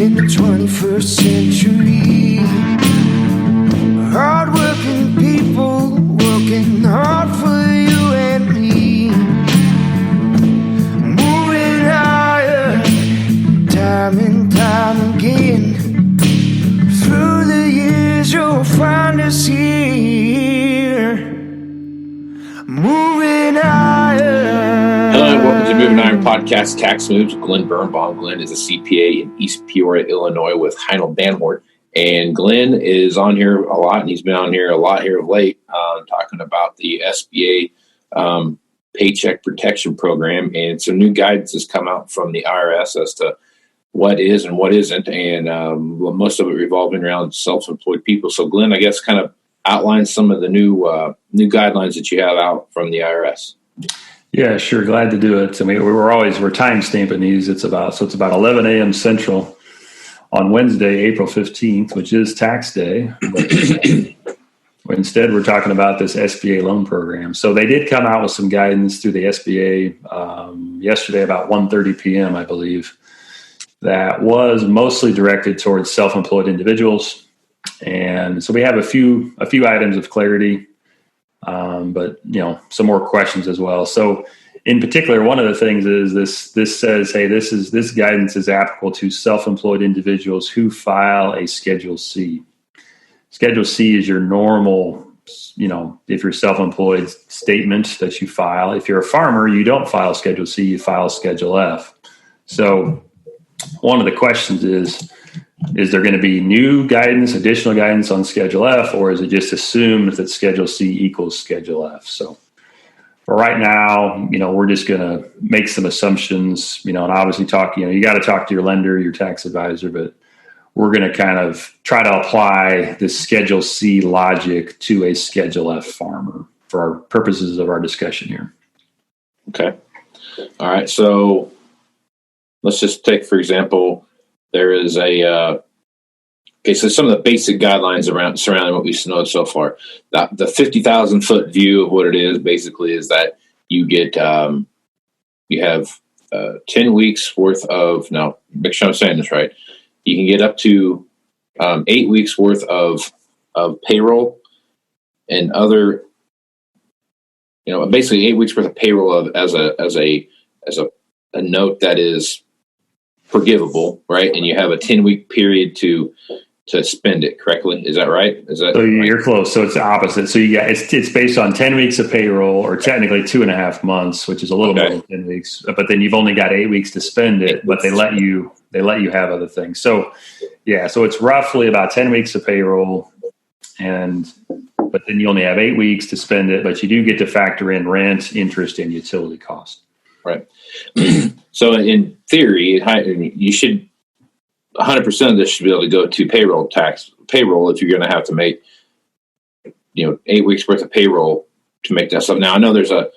in the 21st century. Hard-working people working hard for you and me. Moving higher, time and time again. Through the years you'll find us here. Moving higher. Hello and welcome to Moving Iron Podcast Tax Moves. Glen Birnbaum. Glen is a CPA in East Peoria, Illinois with Heinel Banhort. And Glen is on here a lot, and he's been on here a lot here of late, talking about the SBA Paycheck Protection Program. And some new guidance has come out from the IRS as to what is and what isn't, and most of it revolving around self-employed people. So Glen, I guess, kind of outline some of the new guidelines that you have out from the IRS. Yeah, sure. Glad to do it. I mean, we're time stamping these. It's about 11 a.m. Central on Wednesday, April 15th, which is tax day. But instead, we're talking about this SBA loan program. So they did come out with some guidance through the SBA yesterday about 1:30 p.m., I believe, that was mostly directed towards self-employed individuals. And so we have a few items of clarity, but some more questions as well. So in particular, one of the things is this says, hey, this guidance is applicable to self-employed individuals who file a Schedule C. Schedule C is your normal, if you're self-employed, statement that you file. If you're a farmer, you don't file Schedule C, you file Schedule F. So one of the questions is there going to be new guidance, additional guidance on Schedule F, or is it just assumed that Schedule C equals Schedule F? So for right now, we're just going to make some assumptions, and obviously you got to talk to your lender, your tax advisor, but we're going to kind of try to apply this Schedule C logic to a Schedule F farmer for our purposes of our discussion here. Okay. All right. So let's just take, for example, there is so some of the basic guidelines surrounding what we've known so far. The 50,000 foot view of what it is basically is that you get, you have 10 weeks worth of, now make sure I'm saying this right, you can get up to 8 weeks worth of payroll and other, basically 8 weeks worth of payroll as a note that is forgivable, right? And you have a 10-week period to spend it correctly. Is that right? So you're close. So it's the opposite. So it's based on 10 weeks of payroll, or technically 2.5 months, which is a little more than 10 weeks. But then you've only got 8 weeks to spend it, but they let you have other things. So so it's roughly about 10 weeks of payroll, but then you only have 8 weeks to spend it, but you do get to factor in rent, interest, and utility costs. Right. So in theory, you should 100% of this should be able to go to payroll if you're going to have to make 8 weeks worth of payroll to make that stuff. Now I know there's a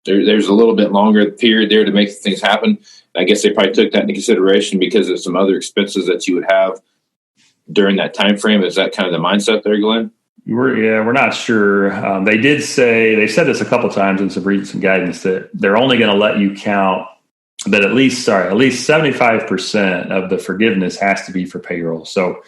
little bit longer period there to make things happen. I guess they probably took that into consideration because of some other expenses that you would have during that time frame. Is that kind of the mindset there, Glenn? We're not sure. They said this a couple times in some guidance that they're only going to let you count that at least 75% of the forgiveness has to be for payroll. So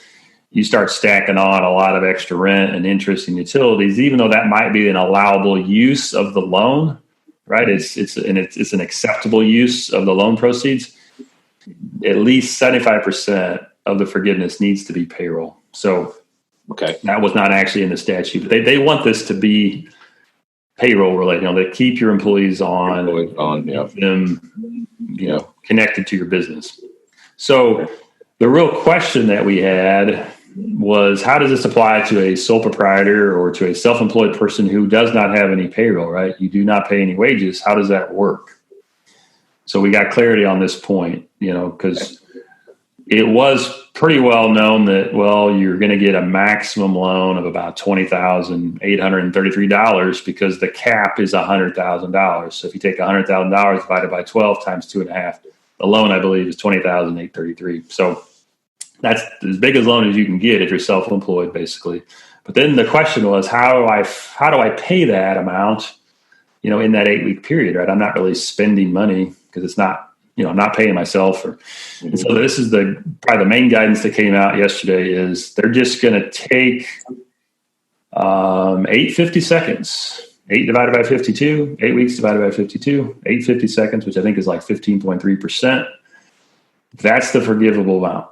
you start stacking on a lot of extra rent and interest and utilities, even though that might be an allowable use of the loan, right? It's an acceptable use of the loan proceeds. At least 75% of the forgiveness needs to be payroll. So that was not actually in the statute, but they want this to be payroll related. They keep your employees on them, connected to your business. So the real question that we had was, how does this apply to a sole proprietor or to a self-employed person who does not have any payroll, right? You do not pay any wages. How does that work? So we got clarity on this point, because it was pretty well known that, you're going to get a maximum loan of about $20,833 because the cap is $100,000. So if you take $100,000 divided by 12 times 2.5, the loan, I believe, is $20,833. So that's as big a loan as you can get if you're self-employed, basically. But then the question was, how do I pay that amount, in that 8 week period, right? I'm not really spending money because it's not I'm not paying myself. And so this is probably the main guidance that came out yesterday is they're just going to take 8 50 seconds, 8 divided by 52, 8 weeks divided by 52, 8 50 seconds, which I think is like 15.3%. That's the forgivable amount.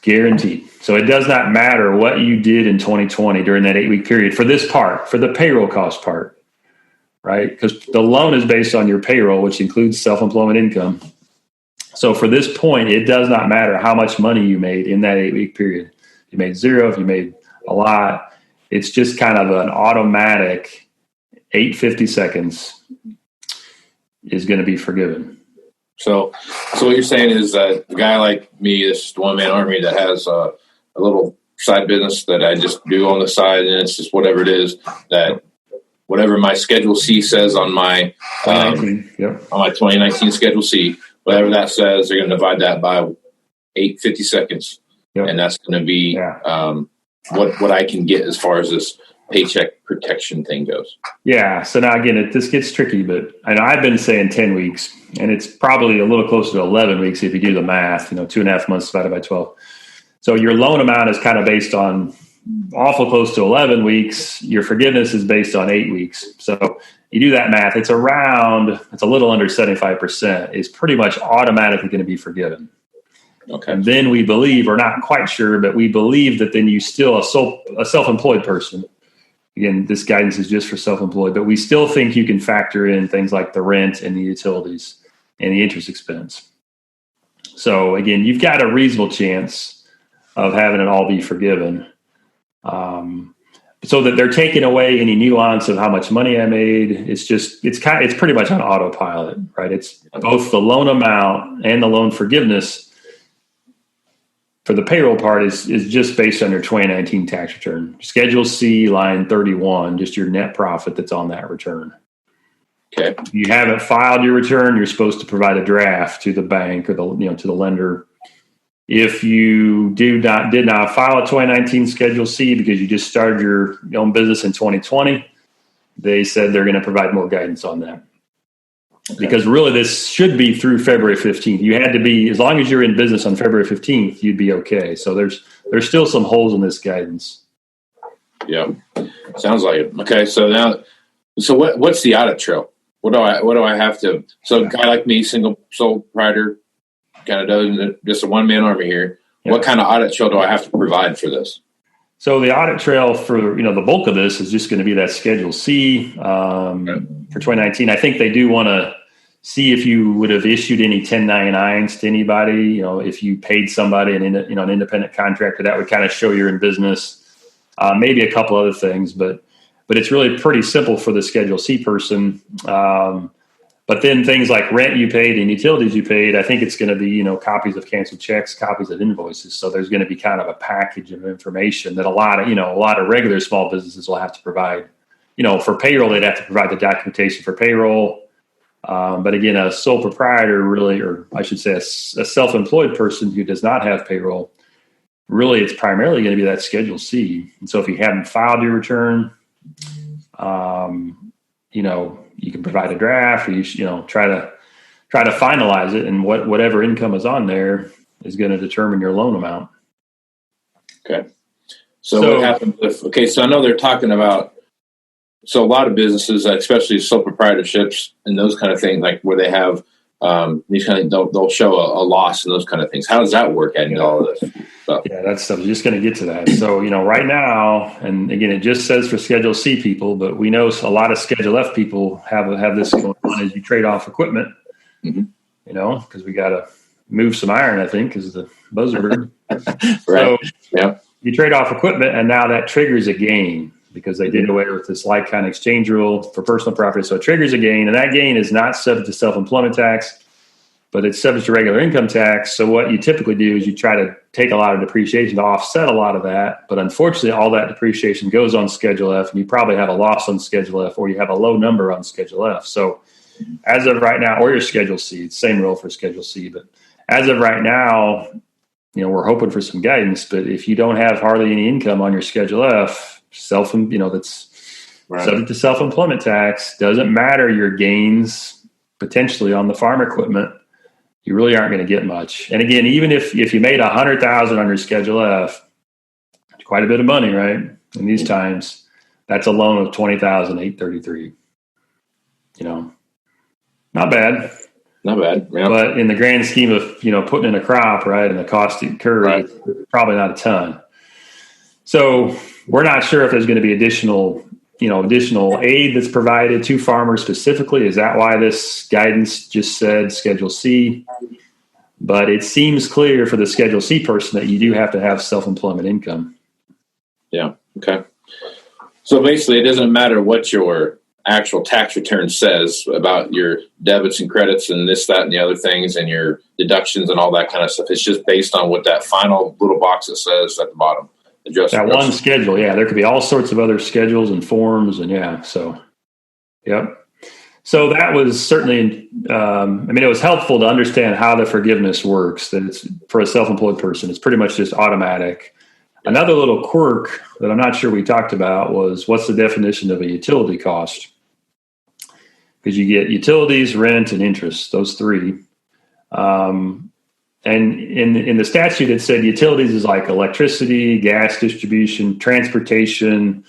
Guaranteed. So it does not matter what you did in 2020 during that 8-week period for this part, for the payroll cost part, right? Because the loan is based on your payroll, which includes self-employment income. So for this point, it does not matter how much money you made in that 8-week period. If you made zero, if you made a lot, it's just kind of an automatic 8 50 seconds is going to be forgiven. So what you're saying is that a guy like me, this one-man army that has a little side business that I just do on the side, and it's just whatever it is, that whatever my Schedule C says on my 2019 Schedule C, whatever that says, they're going to divide that by 8 50 seconds, and that's going to be what I can get as far as this paycheck protection thing goes. Yeah. So now again, this gets tricky, but I've been saying 10 weeks, and it's probably a little closer to 11 weeks if you do the math. 2.5 months divided by 12. So your loan amount is kind of based on awful close to 11 weeks. Your forgiveness is based on 8 weeks. So you do that math, it's a little under 75% is pretty much automatically going to be forgiven. Okay. And then we believe, or not quite sure, but we believe that then you still a self-employed person. Again, this guidance is just for self-employed, but we still think you can factor in things like the rent and the utilities and the interest expense. So again, you've got a reasonable chance of having it all be forgiven. So that they're taking away any nuance of how much money I made. It's pretty much on autopilot, right? It's both the loan amount and the loan forgiveness for the payroll part is just based on your 2019 tax return. Schedule C, line 31, just your net profit that's on that return. Okay. If you haven't filed your return, you're supposed to provide a draft to the bank or to the lender. If you did not file a 2019 Schedule C because you just started your own business in 2020, they said they're going to provide more guidance on that. Okay. Because really this should be through February 15th. You had to be, as long as you're in business on February 15th, you'd be okay. So there's still some holes in this guidance. Yeah, sounds like it. Okay, so what's the audit trail? What do I have to? So a guy like me, single sole proprietor, kind of does just a one-man army here. Yeah. What kind of audit trail do I have to provide for this? So the audit trail for the bulk of this is just going to be that Schedule C for 2019. I think they do want to see if you would have issued any 1099s to anybody. If you paid somebody an independent contractor, that would kind of show you're in business. Maybe a couple other things, but it's really pretty simple for the Schedule C person. But then things like rent you paid and utilities you paid, I think it's going to be, copies of canceled checks, copies of invoices. So there's going to be kind of a package of information that a lot of regular small businesses will have to provide. For payroll, they'd have to provide the documentation for payroll. But again, a sole proprietor really, or I should say a self-employed person who does not have payroll, really it's primarily going to be that Schedule C. And so if you haven't filed your return, you can provide a draft, or you try to finalize it, and whatever income is on there is going to determine your loan amount. Okay. So what happens so I know they're talking about, so a lot of businesses, especially sole proprietorships and those kind of things, like where they have these kind of, they'll show a loss and those kind of things. How does that work adding to all of this stuff? Yeah, that's stuff. I'm just going to get to that. So, right now, and again, it just says for Schedule C people, but we know a lot of Schedule F people have this going on as you trade off equipment, because we got to move some iron, I think, is the buzzword. Right. So you trade off equipment, and now that triggers a gain because they did away with this like-kind exchange rule for personal property. So it triggers a gain, and that gain is not subject to self-employment tax, but it's subject to regular income tax. So what you typically do is you try to take a lot of depreciation to offset a lot of that. But unfortunately, all that depreciation goes on Schedule F, and you probably have a loss on Schedule F, or you have a low number on Schedule F. So as of right now, or your Schedule C, it's the same rule for Schedule C. But as of right now, we're hoping for some guidance. But if you don't have hardly any income on your Schedule F, that's right, subject to self-employment tax, doesn't matter your gains potentially on the farm equipment, you really aren't going to get much. And again, even if you made $100,000 on your Schedule F, quite a bit of money, right? In these times, that's a loan of $20,833. Not bad. Not bad. Yeah. But in the grand scheme of, putting in a crop, right, and the cost to incur, Right. probably not a ton. So we're not sure if there's going to be additional aid that's provided to farmers specifically. Is that why this guidance just said Schedule C? But it seems clear for the Schedule C person that you do have to have self-employment income. Yeah. Okay. So basically, it doesn't matter what your actual tax return says about your debits and credits and this, that, and the other things and your deductions and all that kind of stuff. It's just based on what that final little box that says at the bottom. That one schedule. Yeah. There could be all sorts of other schedules and forms. And so, yep. So that was certainly, it was helpful to understand how the forgiveness works, that it's for a self-employed person. It's pretty much just automatic. Another little quirk that I'm not sure we talked about was what's the definition of a utility cost? Because you get utilities, rent, and interest, those three. And in the statute, it said utilities is like electricity, gas distribution, transportation,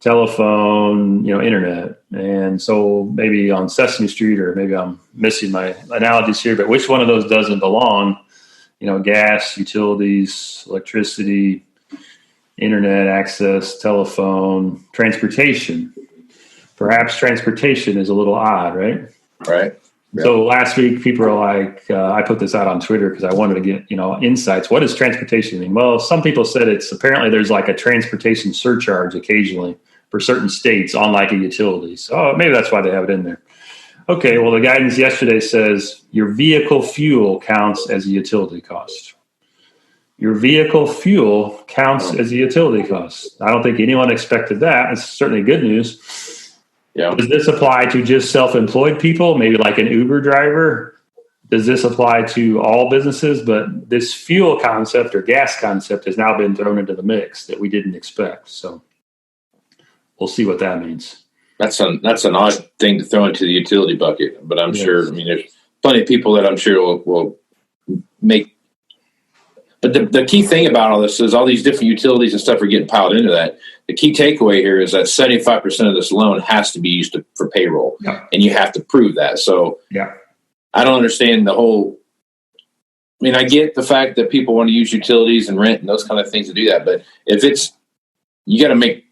telephone, internet. And so maybe on Sesame Street, or maybe I'm missing my analogies here, but which one of those doesn't belong? Gas, utilities, electricity, internet access, telephone, transportation. Perhaps transportation is a little odd, right? Right. Yep. So last week, people were like, I put this out on Twitter because I wanted to get, insights. What does transportation mean? Well, some people said apparently there's like a transportation surcharge occasionally for certain states on like a utility. So maybe that's why they have it in there. Okay, well, the guidance yesterday says your vehicle fuel counts as a utility cost. Your vehicle fuel counts as a utility cost. I don't think anyone expected that. It's certainly good news. Yeah. Does this apply to just self-employed people, maybe like an Uber driver? Does this apply to all businesses? But this fuel concept or gas concept has now been thrown into the mix that we didn't expect. So we'll see what that means. That's an odd thing to throw into the utility bucket, but I'm sure, there's plenty of people that I'm sure will make. But the key thing about all this is all these different utilities and stuff are getting piled into that. The key takeaway here is that 75% of this loan has to be used for payroll, and you have to prove that. So I don't understand the whole. I get the fact that people want to use utilities and rent and those kind of things to do that, but if you got to make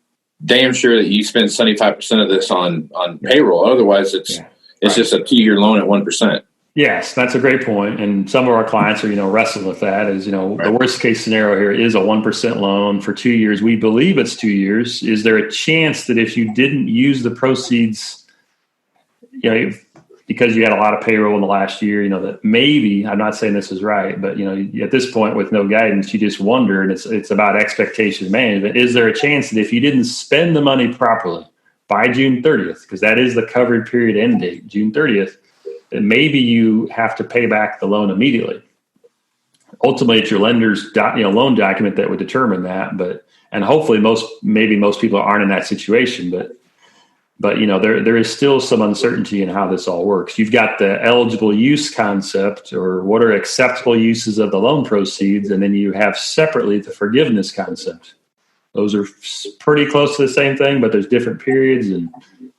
damn sure that you spend 75% of this on payroll. Otherwise, it's just a 2-year loan at 1%. Yes, that's a great point. And some of our clients are, wrestling with that is, the worst case scenario here is a 1% loan for 2 years. We believe it's 2 years. Is there a chance that if you didn't use the proceeds, because you had a lot of payroll in the last year, that maybe, I'm not saying this is right, but, at this point with no guidance, you just wonder, and it's about expectation management. Is there a chance that if you didn't spend the money properly by June 30th, because that is the covered period end date, June 30th, that maybe you have to pay back the loan immediately? Ultimately, it's your lender's loan document that would determine that. And hopefully most people aren't in that situation. But there is still some uncertainty in how this all works. You've got the eligible use concept, or what are acceptable uses of the loan proceeds, and then you have separately the forgiveness concept. Those are pretty close to the same thing, but there's different periods, and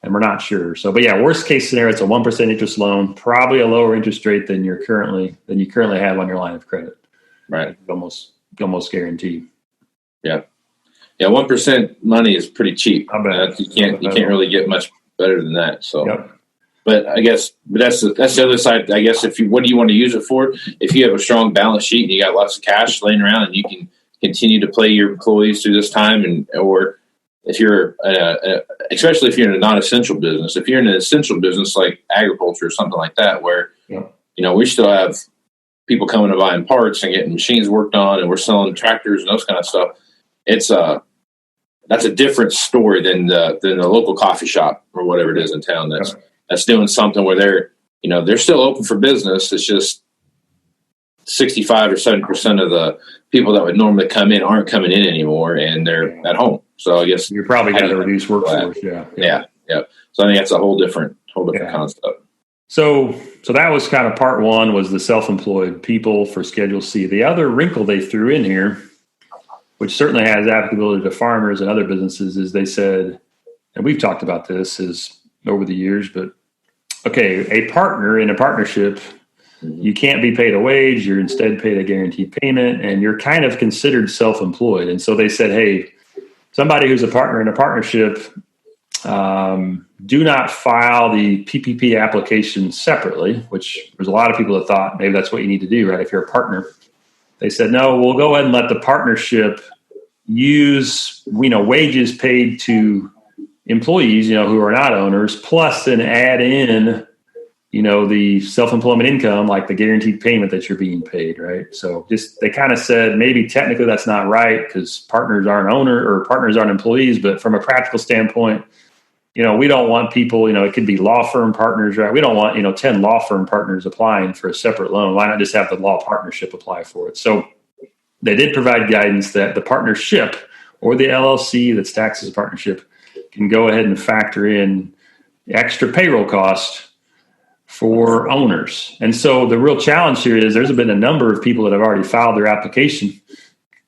we're not sure. So, but worst case scenario, it's a 1% interest loan, probably a lower interest rate than you currently have on your line of credit. Right, almost guaranteed. Yeah, 1% money is pretty cheap. You can't really get much better than that. So, but I guess, that's the other side. I guess what do you want to use it for? If you have a strong balance sheet and you got lots of cash laying around, and you can continue to pay your employees through this time, or if you're, especially if you're in a non-essential business, if you're in an essential business like agriculture or something like that, where we still have people coming and buying parts and getting machines worked on, and we're selling tractors and those kind of stuff. That's a different story than the local coffee shop or whatever it is in town that's doing something where they're still open for business. It's just 65 or 70% of the people that would normally come in aren't coming in anymore, and they're at home. So I guess you're probably going to reduce workforce. Yeah. So I think that's a whole different concept. So that was kind of part one, was the self-employed people for Schedule C. The other wrinkle they threw in here, which certainly has applicability to farmers and other businesses, is they said, and we've talked about this over the years, but okay, a partner in a partnership, you can't be paid a wage, you're instead paid a guaranteed payment, and you're kind of considered self-employed. And so they said, hey, somebody who's a partner in a partnership, do not file the PPP application separately, which there's a lot of people that thought maybe that's what you need to do, right? If you're a partner. They said, no, we'll go ahead and let the partnership use, wages paid to employees, who are not owners, plus then add in, the self-employment income, like the guaranteed payment that you're being paid, right? So they kind of said maybe technically that's not right because partners aren't employees, but from a practical standpoint, we don't want people, it could be law firm partners, right? We don't want, 10 law firm partners applying for a separate loan. Why not just have the law partnership apply for it? So they did provide guidance that the partnership or the LLC that's taxed as a partnership can go ahead and factor in extra payroll cost for owners. And so the real challenge here is there's been a number of people that have already filed their application,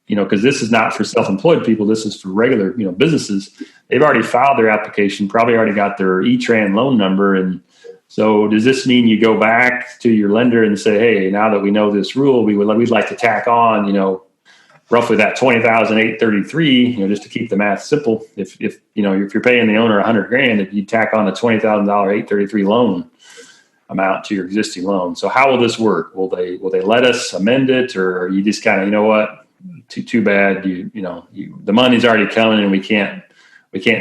because this is not for self-employed people. This is for regular, businesses. They've already filed their application, probably already got their E-Tran loan number. And so does this mean you go back to your lender and say, hey, now that we know this rule, we'd like to tack on, roughly that $20,833, just to keep the math simple. If you're paying the owner $100,000, if you tack on a $20,833 loan amount to your existing loan. So how will this work? Will they let us amend it, or you just kind of, too bad, the money's already coming and we can't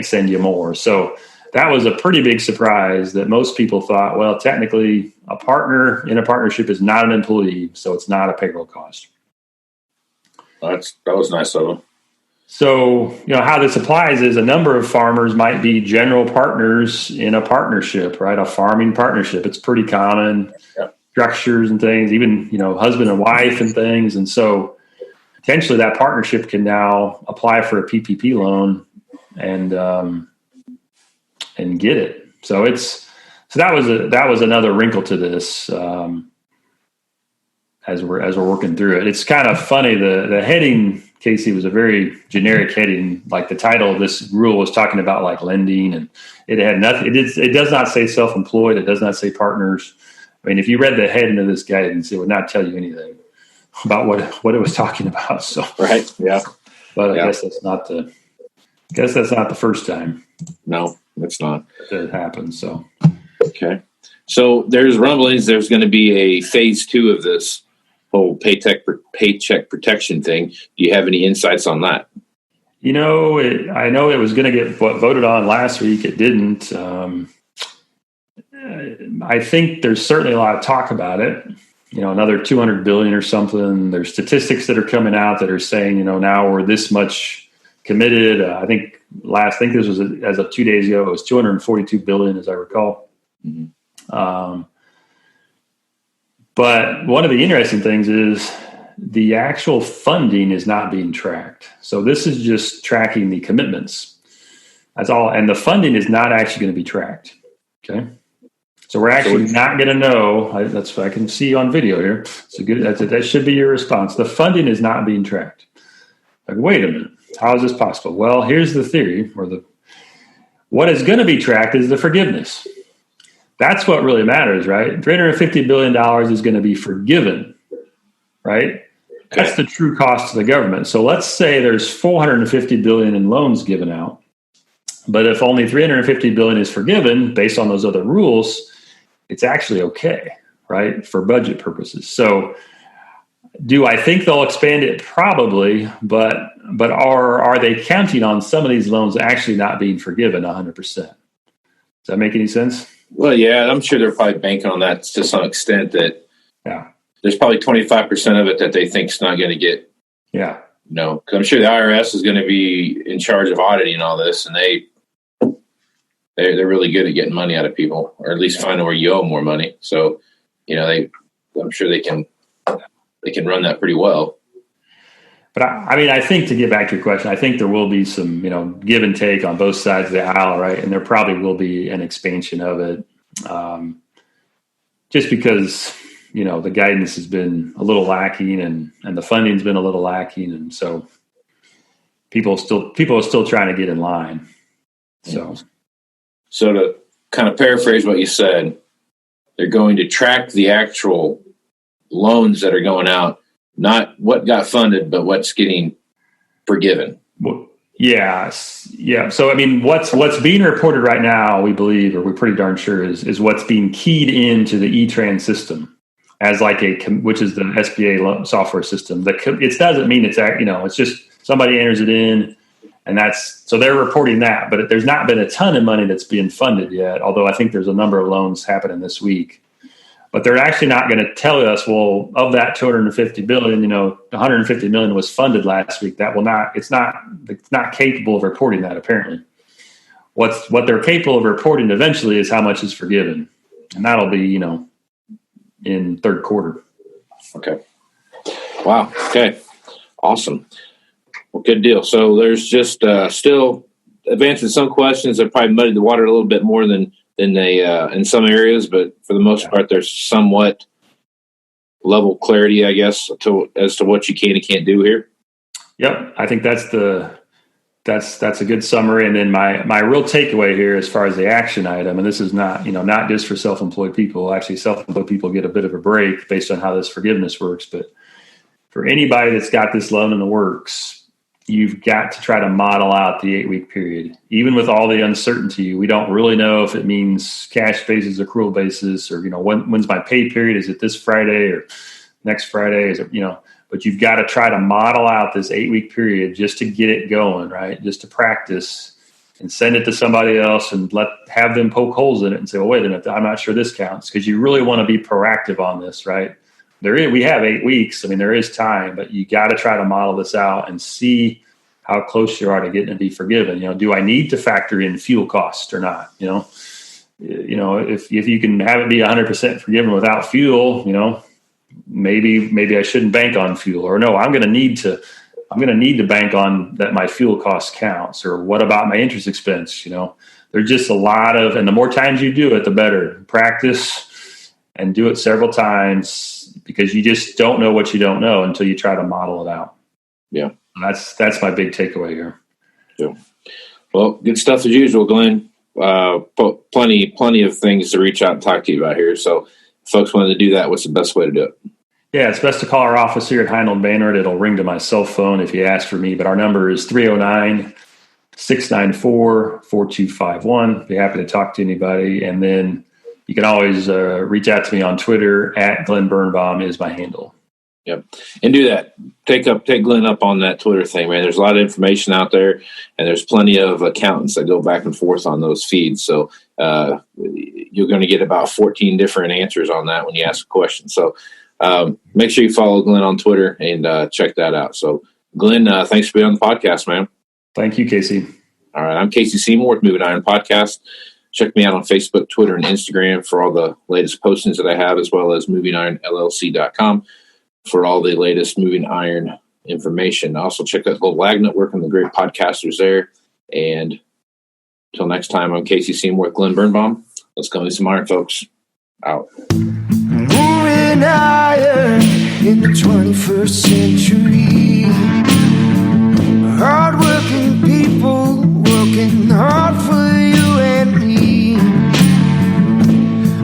send you more. So that was a pretty big surprise that most people thought, well, technically a partner in a partnership is not an employee, so it's not a payroll cost. That was nice of them. So, how this applies is a number of farmers might be general partners in a partnership, right? A farming partnership. It's pretty common. Yeah. Structures and things, even, husband and wife and things. And so potentially that partnership can now apply for a PPP loan and get it. So that was another wrinkle to this, as we're working through it. It's kind of funny. The heading, Casey, was a very generic heading. Like the title of this rule was talking about like lending, and it had nothing. It does not say self-employed. It does not say partners. I mean, if you read the heading of this guidance, it would not tell you anything about what it was talking about. So right, yeah. But I guess that's not the first time. No, it's not. That it happened. So okay. So there's rumblings. There's going to be a phase 2 of this whole paycheck protection thing. Do you have any insights on that? I know it was going to get voted on last week. It didn't. I think there's certainly a lot of talk about it. Another $200 billion or something. There's statistics that are coming out that are saying, now we're this much committed. I think this was as of 2 days ago. It was $242 billion, as I recall. Mm-hmm. But one of the interesting things is the actual funding is not being tracked. So this is just tracking the commitments. That's all. And the funding is not actually going to be tracked. Okay. So we're actually not going to know. That's what I can see on video here. That should be your response. The funding is not being tracked. Like, wait a minute. How is this possible? Well, here's the theory, what is going to be tracked is the forgiveness. That's what really matters, right? $350 billion is going to be forgiven, right? That's the true cost to the government. So let's say there's $450 billion in loans given out, but if only $350 billion is forgiven based on those other rules, it's actually okay, right, for budget purposes. So do I think they'll expand it? Probably, but are they counting on some of these loans actually not being forgiven 100%? Does that make any sense? Well, yeah, I'm sure they're probably banking on that to some extent. That there's probably 25% of it that they think is not going to get. Yeah, because I'm sure the IRS is going to be in charge of auditing all this, and they're really good at getting money out of people, or at least finding where you owe more money. So, I'm sure they can run that pretty well. But I think, to get back to your question, I think there will be some, give and take on both sides of the aisle, right? And there probably will be an expansion of it. just because, the guidance has been a little lacking and the funding's been a little lacking. And so people are still trying to get in line. So to kind of paraphrase what you said, they're going to track the actual loans that are going out, not what got funded, but what's getting forgiven. Yes. Yeah. So, I mean, what's being reported right now, we believe, or we're pretty darn sure is what's being keyed into the E-Trans system as which is the SBA software system. It doesn't mean it's just somebody enters it in, and so they're reporting that, but there's not been a ton of money that's being funded yet. Although I think there's a number of loans happening this week, but they're actually not going to tell us, well, of that $250 billion, $150 million was funded last week. It's not capable of reporting that apparently. What they're capable of reporting eventually is how much is forgiven, and that'll be, in third quarter. Okay. Wow. Okay. Awesome. Well, good deal. So there's just still advancing some questions that probably muddied the water a little bit more than they in some areas, but for the most part, there's somewhat level clarity, I guess, as to what you can and can't do here. Yep. I think that's a good summary. And then my real takeaway here, as far as the action item, and this is not just for self-employed people. Actually, self-employed people get a bit of a break based on how this forgiveness works. But for anybody that's got this loan in the works, you've got to try to model out the 8-week period. Even with all the uncertainty, we don't really know if it means cash basis, accrual basis, or, when's my pay period? Is it this Friday or next Friday? Is it, but you've got to try to model out this 8-week period just to get it going, right? Just to practice and send it to somebody else and have them poke holes in it and say, well, wait a minute, I'm not sure this counts, because you really want to be proactive on this, right? We have 8 weeks. I mean, there is time, but you got to try to model this out and see how close you are to getting to be forgiven. Do I need to factor in fuel costs or not? If you can have it be 100% forgiven without fuel, maybe I shouldn't bank on fuel, or no, I'm going to need to bank on that my fuel cost counts. Or what about my interest expense? There's just a lot of, and the more times you do it, the better. Practice and do it several times, because you just don't know what you don't know until you try to model it out. Yeah. That's my big takeaway here. Yeah. Well, good stuff as usual, Glenn. Plenty of things to reach out and talk to you about here. So if folks wanted to do that, what's the best way to do it? Yeah, it's best to call our office here at Heinold Baynard. It'll ring to my cell phone if you ask for me, but our number is 309-694-4251. Be happy to talk to anybody. And then you can always reach out to me on Twitter at Glen Birnbaum is my handle. Yep. And do that. Take Glenn up on that Twitter thing, man. There's a lot of information out there, and there's plenty of accountants that go back and forth on those feeds. So you're going to get about 14 different answers on that when you ask a question. So make sure you follow Glenn on Twitter and check that out. So Glenn, thanks for being on the podcast, man. Thank you, Casey. All right. I'm Casey Seymour with Moving Iron Podcast. Check me out on Facebook, Twitter, and Instagram for all the latest postings that I have, as well as movingironllc.com for all the latest moving iron information. Also, check out the Global Ag Network and the great podcasters there. And until next time, I'm Casey Seymour with Glen Birnbaum. Let's go with some iron, folks. Out. Moving iron in the 21st century. Hard-working people working hard for you and me.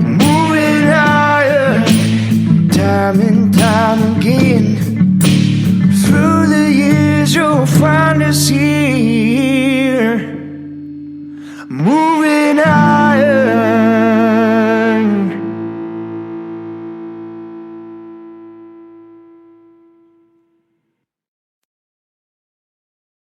Moving iron, time and time again. Through the years you'll find us here. Moving iron.